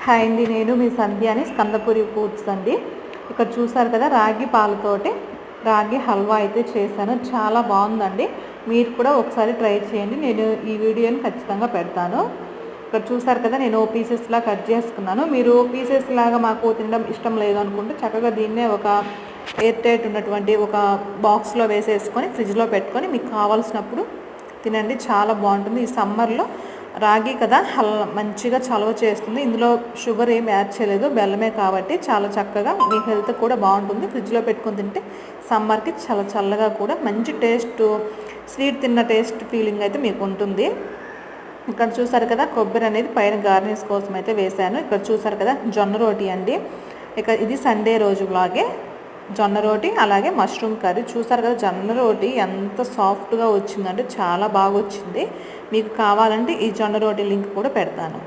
Hi అండి, నేను మీ సంధ్యాని స్కందపురి foods అండి. ఇక్కడ చూసారు కదా, రాగి పాలతోటి రాగి హల్వా అయితే చేశాను. చాలా బాగుందండి. మీరు కూడా ఒకసారి ట్రై చేయండి. నేను ఈ వీడియోని ఖచ్చితంగా పెడతాను. ఇక్కడ చూసారు కదా, నేను పీసెస్లా కట్ చేసుకున్నాను. మీరు పీసెస్ లాగా మాకు తినడం ఇష్టం లేదు అనుకుంటే చక్కగా దీన్నే ఒక ఎయిర్ టైట్ ఉన్నటువంటి ఒక బాక్స్లో వేసేసుకొని ఫ్రిడ్జ్లో పెట్టుకొని మీకు కావాల్సినప్పుడు తినండి. చాలా బాగుంటుంది. ఈ సమ్మర్లో రాగి కదా, మంచిగా చలవ చేస్తుంది. ఇందులో షుగర్ ఏం యాడ్ చేయలేదు, బెల్లమే కాబట్టి చాలా చక్కగా మీ హెల్త్ కూడా బాగుంటుంది. ఫ్రిడ్జ్లో పెట్టుకొని తింటే సమ్మర్కి చాలా చల్లగా కూడా మంచి టేస్ట్, స్వీట్ తిన్న టేస్ట్ ఫీలింగ్ అయితే మీకు ఉంటుంది. ఇక్కడ చూసారు కదా, కొబ్బరి అనేది పైన గార్నిష్ కోసం అయితే వేశాను. ఇక్కడ చూసారు కదా, జొన్న రోటీ అండి. ఇక ఇది సండే రోజు లాగే జొన్న రోటీ అలాగే మష్రూమ్ కర్రీ. చూసారు కదా, జొన్న రోటీ ఎంత సాఫ్ట్గా వచ్చిందంటే చాలా బాగా వచ్చింది. మీకు కావాలంటే ఈ జొన్న రోటీ లింక్ కూడా పెడతాను.